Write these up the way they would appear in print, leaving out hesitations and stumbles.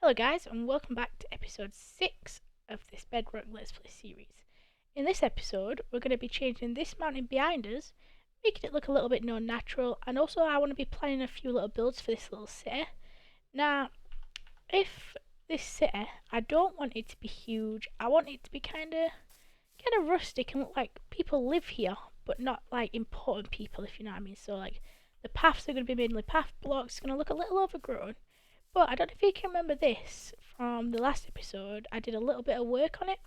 Hello guys and welcome back to episode 6 of this Bedrock Let's Play series. In this episode we're going to be changing this mountain behind us, making it look a little bit more natural, and also I want to be planning a few little builds for this little city. Now, if this city, I don't want it to be huge, I want it to be kind of rustic and look like people live here, but not like important people, if you know what I mean. So like the paths are going to be mainly path blocks, it's going to look a little overgrown. But I don't know if you can remember this from the last episode. I did a little bit of work on it.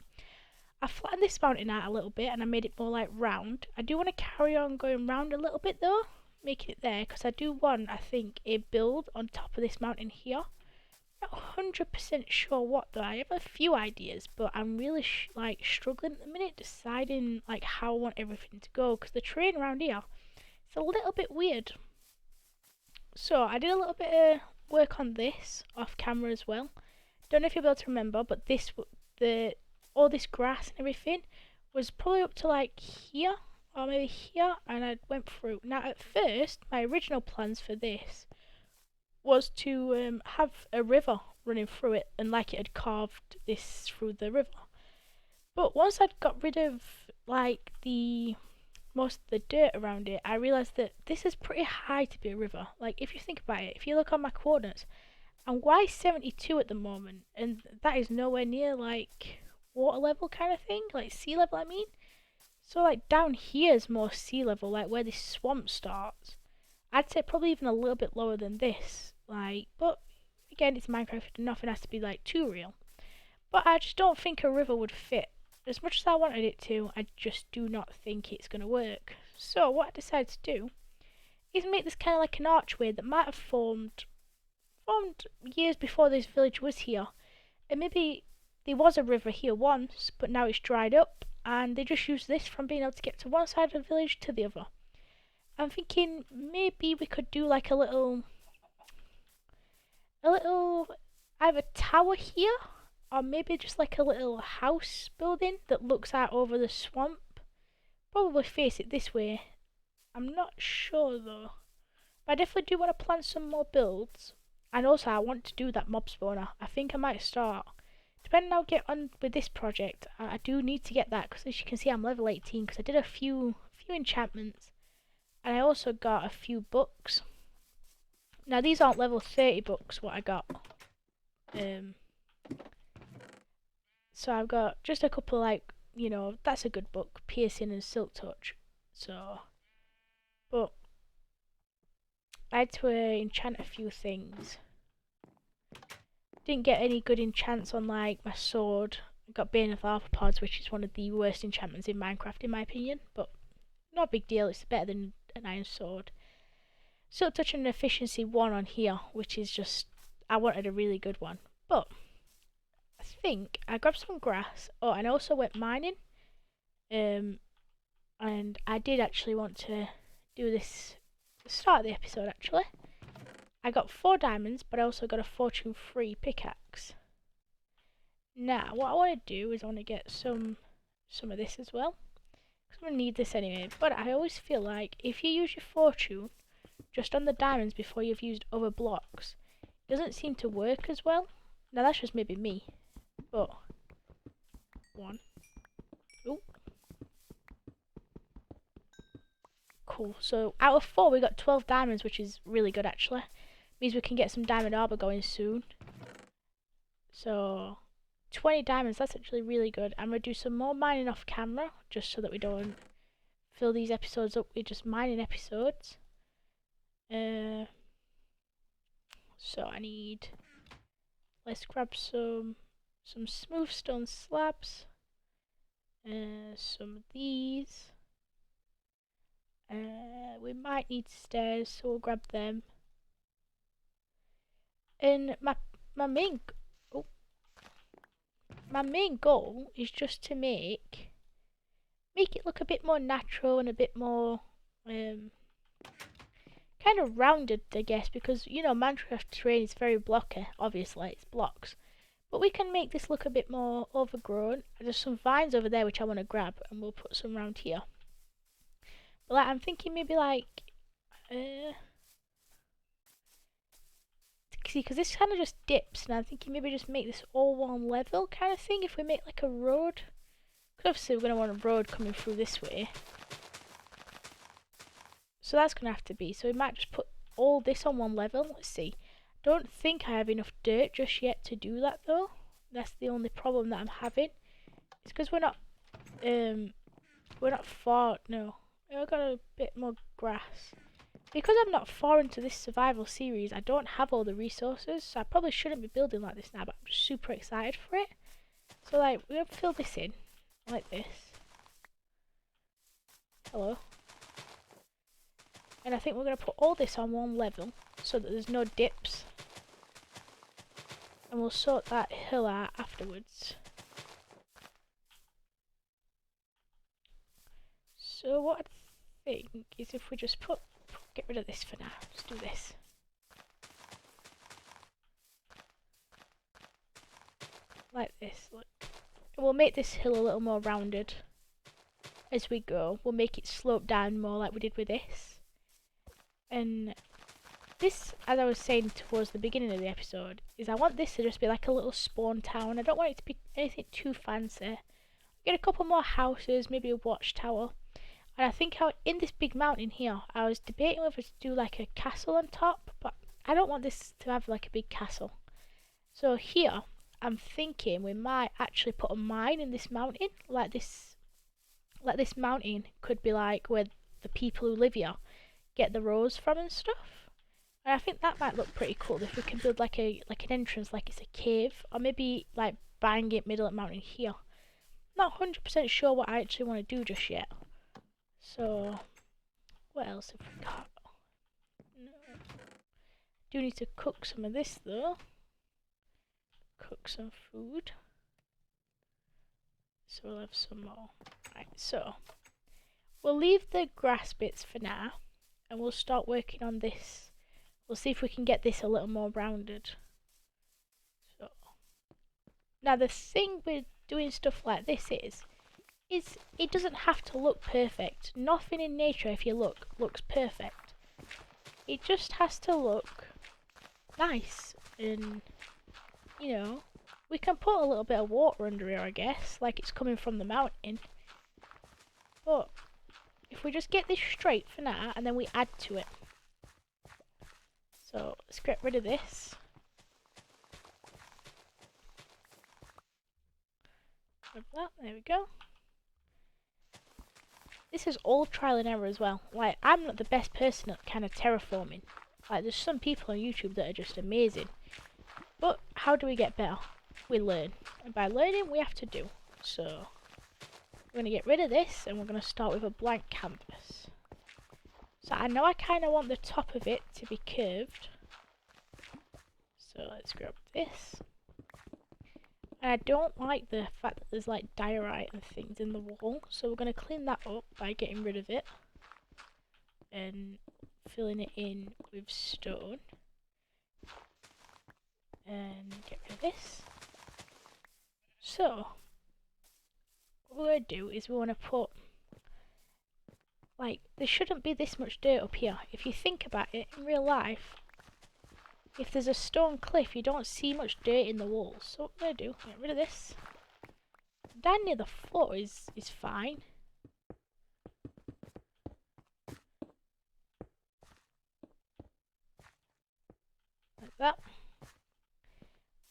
I flattened this mountain out a little bit and I made it more like round. I do want to carry on going round a little bit though, making it there, because I do want, I think, a build on top of this mountain here. Not 100% sure what though. I have a few ideas, but I'm really struggling at the minute deciding like how I want everything to go, because the terrain around here, it's a little bit weird. So I did a little bit of work on this off camera as well. Don't know if you'll be able to remember, but all this grass and everything was probably up to like here or maybe here, and I went through. Now at first, my original plans for this was to have a river running through it, and like it had carved this through the river. But once I'd got rid of like the most of the dirt around it, I realised that this is pretty high to be a river. Like, if you think about it, if you look on my coordinates, I'm Y72 at the moment, and that is nowhere near, like, water level kind of thing, like sea level, I mean. So, like, down here is more sea level, like where this swamp starts. I'd say probably even a little bit lower than this, like, but again, it's Minecraft, nothing has to be, like, too real. But I just don't think a river would fit. As much as I wanted it to, I just do not think it's going to work. So what I decided to do is make this kind of like an archway that might have formed years before this village was here. And maybe there was a river here once, but now it's dried up, and they just use this from being able to get to one side of the village to the other. I'm thinking maybe we could do like a little either tower here, or maybe just like a little house building that looks out over the swamp. Probably face it this way. I'm not sure though. But I definitely do want to plan some more builds. And also I want to do that mob spawner. I think I might start. Depending on how I get on with this project, I do need to get that, because as you can see I'm level 18 because I did a few enchantments. And I also got a few books. Now these aren't level 30 books what I got. So I've got just a couple, like, you know, that's a good book, Piercing and Silk Touch. So, but I had to enchant a few things. Didn't get any good enchants on like my sword. I got Bane of Arthropods, which is one of the worst enchantments in Minecraft in my opinion, but not a big deal, it's better than an iron sword. Silk Touch and Efficiency 1 on here, which is just, I wanted a really good one. But I think I grabbed some grass. Oh, and I also went mining. And I did actually want to do this at the start of the episode actually. I got 4 diamonds, but I also got a fortune 3 pickaxe. Now, what I want to do is I want to get some of this as well, because I'm going to need this anyway. But I always feel like if you use your fortune just on the diamonds before you've used other blocks, it doesn't seem to work as well. Now that's just maybe me. But one. Oh. Cool. So out of 4 we got 12 diamonds, which is really good actually. Means we can get some diamond armor going soon. So 20 diamonds, that's actually really good. I'm gonna do some more mining off camera, just so that we don't fill these episodes up with just mining episodes. So I need, let's grab some smooth stone slabs, some of these. We might need stairs, so we'll grab them. And my main goal is just to make it look a bit more natural and a bit more kind of rounded, I guess, because you know Minecraft terrain is very blocky. Obviously, it's blocks. But we can make this look a bit more overgrown. There's some vines over there which I want to grab, and we'll put some around here. But like, I'm thinking maybe like see, because this kind of just dips, and I'm thinking maybe just make this all one level kind of thing. If we make like a road, because obviously we're going to want a road coming through this way. So that's going to have to be, so we might just put all this on one level. Let's see. Don't think I have enough dirt just yet to do that though. That's the only problem that I'm having. It's because we're not far, no. I've got a bit more grass. Because I'm not far into this survival series, I don't have all the resources, so I probably shouldn't be building like this now, but I'm just super excited for it. So like, we're going to fill this in, like this. Hello. And I think we're going to put all this on one level, so that there's no dips. And we'll sort that hill out afterwards. So what I think is if we just get rid of this for now. Just do this. Like this, look. And we'll make this hill a little more rounded as we go. We'll make it slope down more like we did with this. And this, as I was saying towards the beginning of the episode, is I want this to just be like a little spawn town. I don't want it to be anything too fancy. Get a couple more houses, maybe a watchtower. And I think in this big mountain here, I was debating whether to do like a castle on top, but I don't want this to have like a big castle. So here, I'm thinking we might actually put a mine in this mountain, like this mountain could be like where the people who live here get the rose from and stuff. And I think that might look pretty cool if we can build like an entrance, like it's a cave, or maybe like bang it middle of the mountain here. Not 100% sure what I actually want to do just yet. So, what else have we got? No. Do need to cook some of this though. Cook some food. So we'll have some more. Right, so we'll leave the grass bits for now, and we'll start working on this. We'll see if we can get this a little more rounded. So now the thing with doing stuff like this is it doesn't have to look perfect. Nothing in nature, if you look, looks perfect. It just has to look nice, and you know, we can put a little bit of water under here, I guess, like it's coming from the mountain. But if we just get this straight for now, and then we add to it. So let's get rid of this. Like that, there we go. This is all trial and error as well. Like, I'm not the best person at kind of terraforming. Like, there's some people on YouTube that are just amazing. But how do we get better? We learn. And by learning, we have to do. So, we're going to get rid of this, and we're going to start with a blank canvas. So, I know I kind of want the top of it to be curved. So, let's grab this. And I don't like the fact that there's like diorite and things in the wall, so we're going to clean that up by getting rid of it and filling it in with stone. And get rid of this. So what we're going to do is we want to put, like, there shouldn't be this much dirt up here. If you think about it, in real life, if there's a stone cliff, you don't see much dirt in the walls. So what we're going to do, get rid of this. Down near the floor is fine. Like that.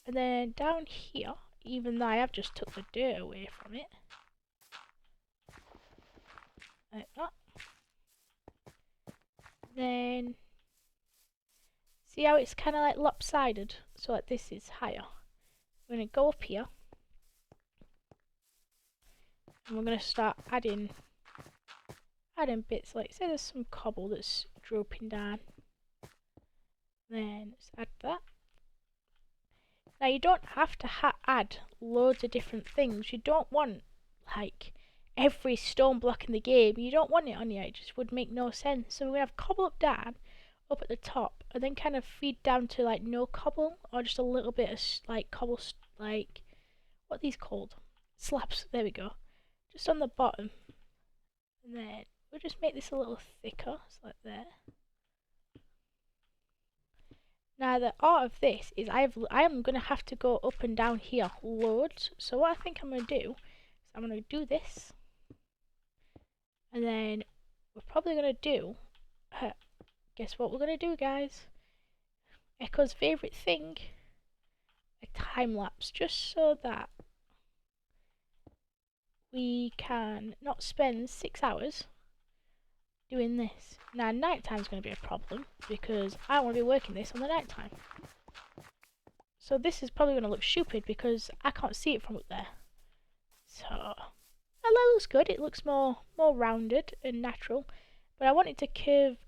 And then down here, even though I have just took the dirt away from it. Like that. Then see how it's kind of like lopsided? So like this is higher. We're going to go up here. And we're going to start adding bits. Like say there's some cobble that's drooping down. Then let's add that. Now you don't have to add loads of different things. You don't want like every stone block in the game. You don't want it on here. It just would make no sense. So we're going to have cobble up at the top, and then kind of feed down to like no cobble, or just a little bit of like cobble, like what are these called? Slabs. There we go. Just on the bottom, and then we'll just make this a little thicker, so like there. Now the art of this is I am going to have to go up and down here loads. So what I think I'm going to do is I'm going to do this. And then we're probably going to do, guess what we're going to do, guys? Echo's favourite thing, a time lapse, just so that we can not spend 6 hours doing this. Now night time is going to be a problem because I want to be working this on the night time. So this is probably going to look stupid because I can't see it from up there. So that looks good. It looks more rounded and natural. But I want it to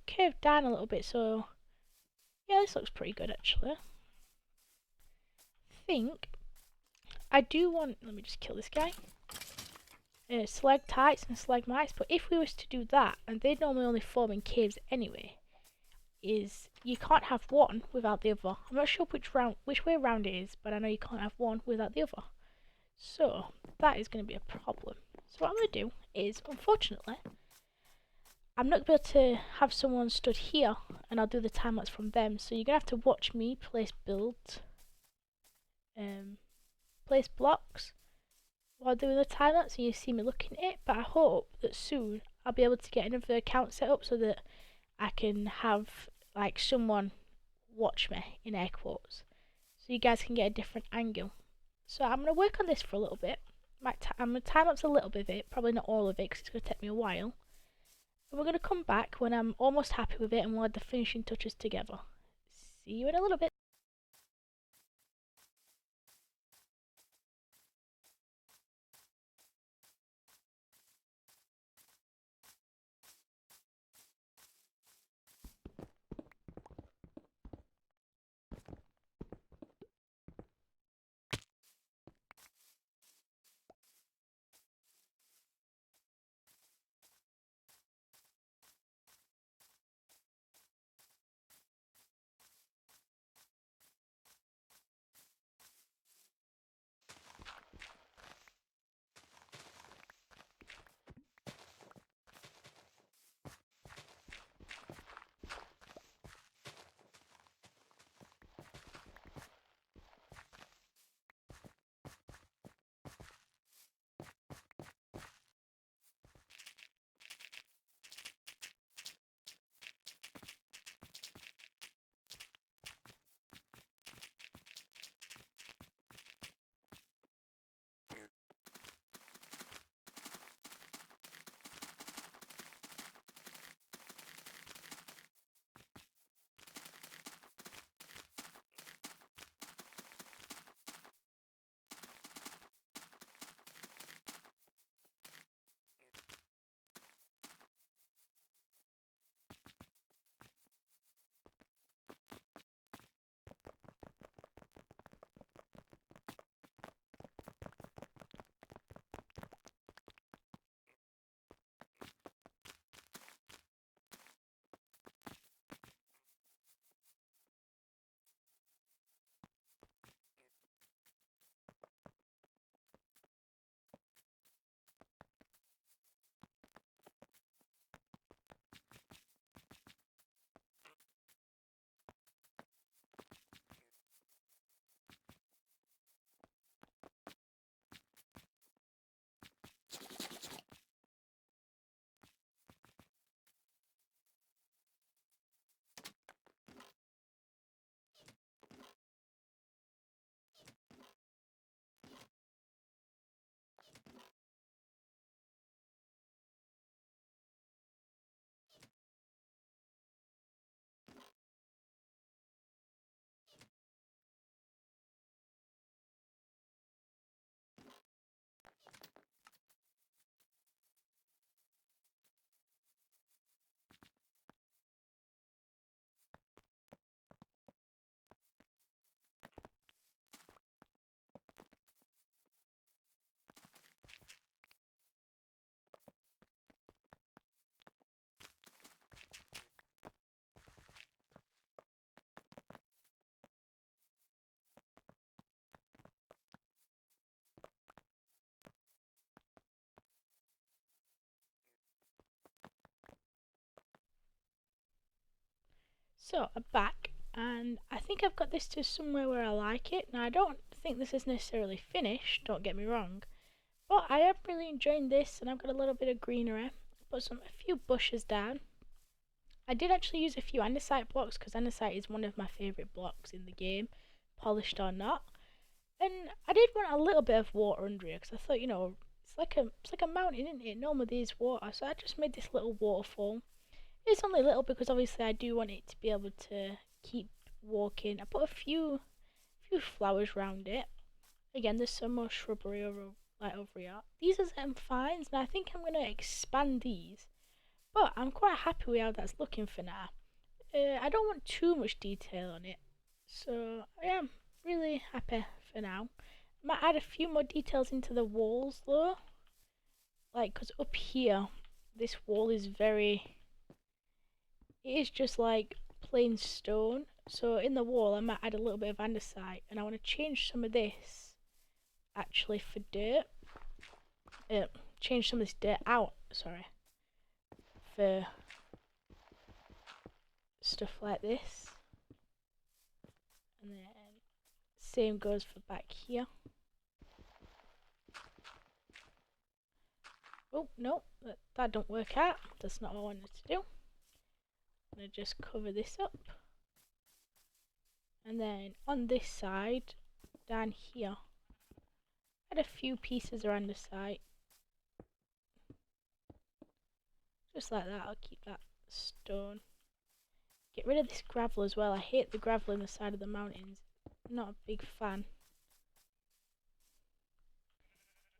curve down a little bit. So yeah, this looks pretty good actually. I think I do want. Let me just kill this guy. Stalactites and stalagmites. But if we was to do that, and they normally only form in caves anyway, is you can't have one without the other. I'm not sure which way around it is, but I know you can't have one without the other. So that is going to be a problem. So what I'm going to do is, unfortunately, I'm not going to be able to have someone stood here and I'll do the time lapse from them. So you're going to have to watch me place place blocks while doing the time lapse, and you see me looking at it. But I hope that soon I'll be able to get another account set up so that I can have like someone watch me in air quotes, so you guys can get a different angle. So I'm going to work on this for a little bit. I'm going to time lapse a little bit of it, probably not all of it because it's going to take me a while. And we're going to come back when I'm almost happy with it and we'll add the finishing touches together. See you in a little bit. So I'm back. and I think I've got this to somewhere where I like it. Now I don't think this is necessarily finished, don't get me wrong, but I am really enjoying this, and I've got a little bit of greenery. Put a few bushes down. I did actually use a few andesite blocks because andesite is one of my favourite blocks in the game, polished or not. And I did want a little bit of water under here because I thought, it's like a mountain, isn't it? Normally there's water, so I just made this little waterfall. It's only little because obviously I do want it to be able to keep walking. I put a few flowers around it. Again, there's some more shrubbery over here. These are some fines, and I think I'm gonna expand these. But I'm quite happy with how that's looking for now. I don't want too much detail on it, so I am really happy for now. Might add a few more details into the walls though, like because up here, this wall is it is just like plain stone. So in the wall, I might add a little bit of andesite, and I want to change some of this actually for dirt. Change some of this dirt out. Sorry. For stuff like this, and then same goes for back here. Oh no, that don't work out. That's not what I wanted to do. I'm gonna just cover this up, and then on this side down here add a few pieces around the side, just like that. I'll keep that stone. Get rid of this gravel as well. I hate the gravel in the side of the mountains. Not a big fan.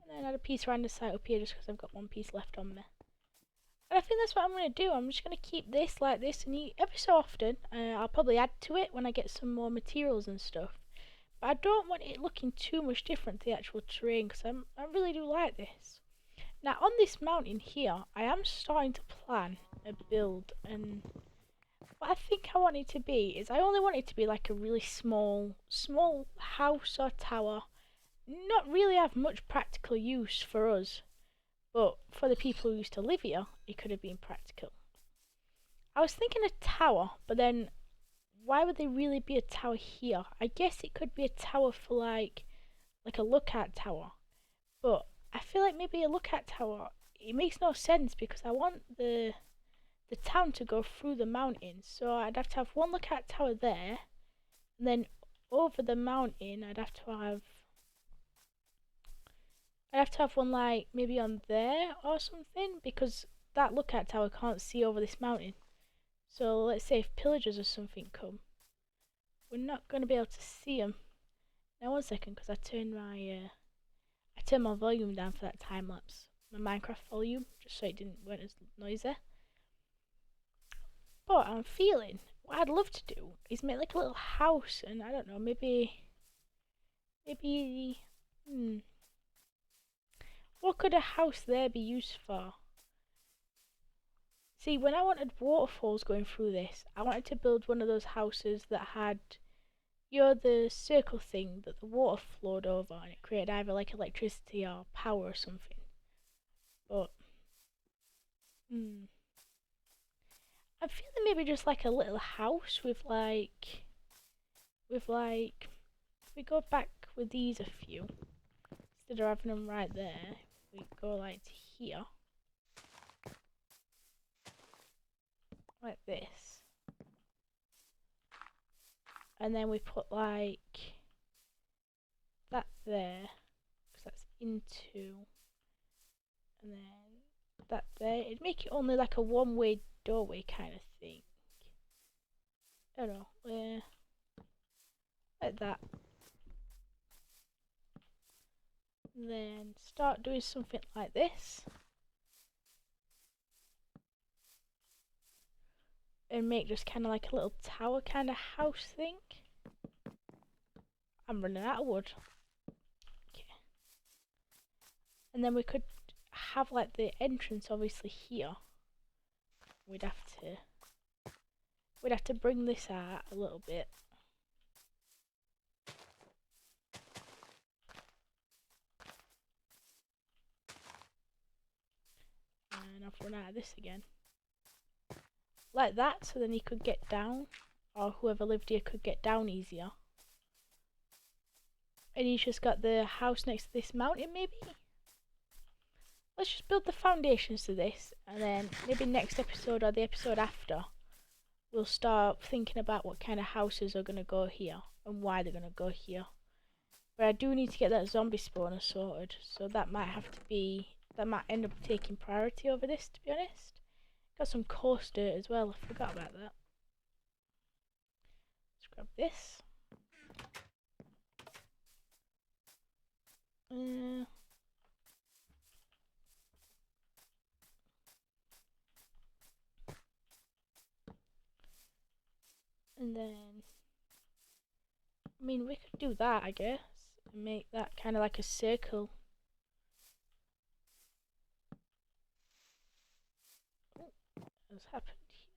And then add a piece around the side up here just because I've got one piece left on me. And I think that's what I'm going to do. I'm just going to keep this like this, and every so often I'll probably add to it when I get some more materials and stuff. But I don't want it looking too much different to the actual terrain because I really do like this. Now on this mountain here, I am starting to plan a build, and what I think I want it to be is I only want it to be like a really small house or tower. Not really have much practical use for us, but for the people who used to live here, it could have been practical. I was thinking a tower, but then why would there really be a tower here? I guess it could be a tower for like a lookout tower, but I feel like maybe a lookout tower, it makes no sense because I want the town to go through the mountains, so I'd have to have one lookout tower there, and then over the mountain I'd have to have one like maybe on there or something, because that lookout tower can't see over this mountain. So let's say if pillagers or something come, we're not going to be able to see them. Now 1 second, because I turned my volume down for that time lapse, my Minecraft volume, just so it weren't as noisy. But I'm feeling what I'd love to do is make like a little house, and I don't know, maybe what could a house there be used for? See, when I wanted waterfalls going through this, I wanted to build one of those houses that had, the circle thing that the water flowed over, and it created either like electricity or power or something. But I'm feeling maybe just like a little house with like, if we go back with these a few, instead of having them right there, we go like to here, like this, and then we put like that there, because that's into, and then that there. It'd make it only like a one-way doorway kind of thing. I don't know, like that. Then start doing something like this, and make just kind of like a little tower kind of house thing. I'm running out of wood. Okay. And then we could have like the entrance obviously here. We'd have to bring this out a little bit. And I've run out of this again. Like that, so then he could get down. or whoever lived here could get down easier. And he's just got the house next to this mountain, maybe? Let's just build the foundations to this, and then maybe next episode or the episode after, we'll start thinking about what kind of houses are going to go here, and why they're going to go here. But I do need to get that zombie spawner sorted, so that might end up taking priority over this, to be honest. Got some coarse dirt as well, I forgot about that. Let's grab this. And then, I mean, we could do that, I guess, and make that kind of like a circle. What's happened here?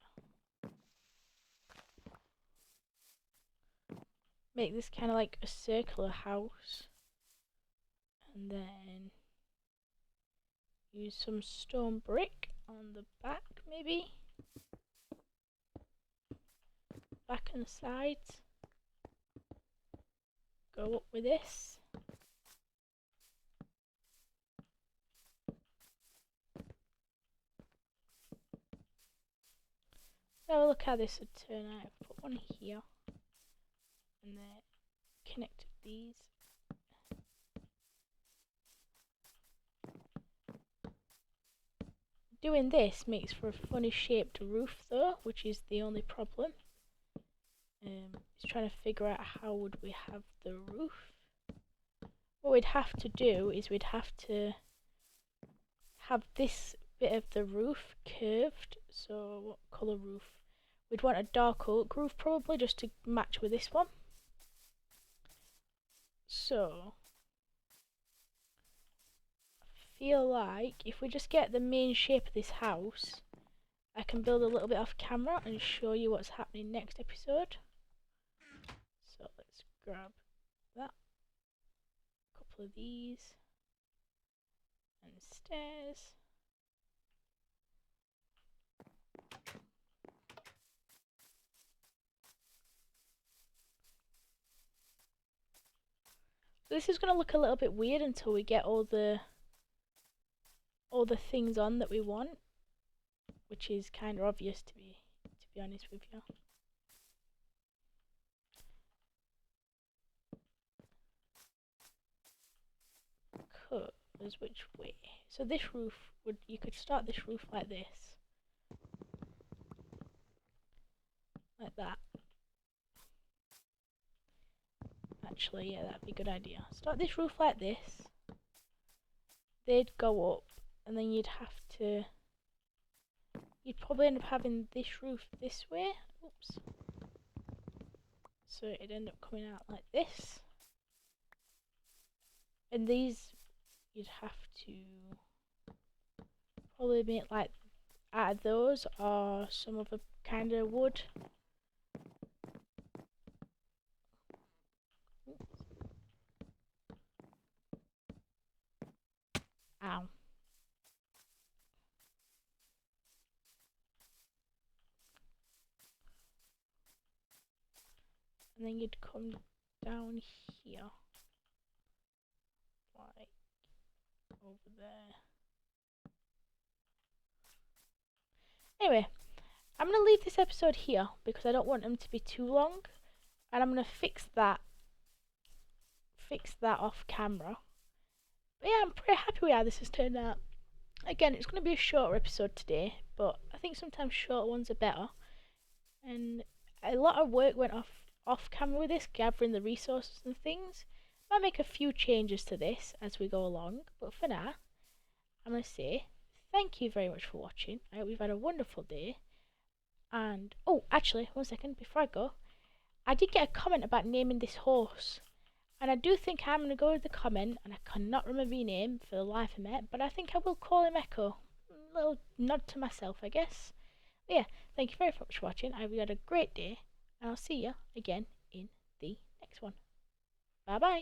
Make this kind of like a circular house, and then use some stone brick on the back, maybe back and the sides. Go up with this. Have a look how this would turn out. Put one here, and then connect these. Doing this makes for a funny shaped roof though, which is the only problem. Just trying to figure out how would we have the roof. What we'd have to do is we'd have to have this bit of the roof curved. So what colour roof? We'd want a dark oak roof probably, just to match with this one. So I feel like if we just get the main shape of this house, I can build a little bit off camera and show you what's happening next episode. So let's grab that, a couple of these, and stairs. So this is going to look a little bit weird until we get all the things on that we want, which is kind of obvious to be honest with you. Cause which way? So this roof you could start this roof like this. Like that. Actually, yeah, that'd be a good idea. Start this roof like this. They'd go up, and then you'd probably end up having this roof this way. Oops. So it'd end up coming out like this. And these, you'd have to probably make like out of those or some other kind of wood. Ow. And then you'd come down here, like over there. Anyway, I'm going to leave this episode here because I don't want them to be too long, and I'm going to fix that off camera. But yeah, I'm pretty happy with how this has turned out. Again, it's going to be a shorter episode today, but I think sometimes shorter ones are better. And a lot of work went off camera with this, gathering the resources and things. Might make a few changes to this as we go along, but for now, I'm going to say thank you very much for watching. I hope you've had a wonderful day. And, oh, actually, 1 second, before I go, I did get a comment about naming this horse. And I do think I'm going to go with the comment, and I cannot remember your name for the life of me, but I think I will call him Echo. A little nod to myself, I guess. But yeah, thank you very much for watching. I hope you had a great day, and I'll see you again in the next one. Bye bye.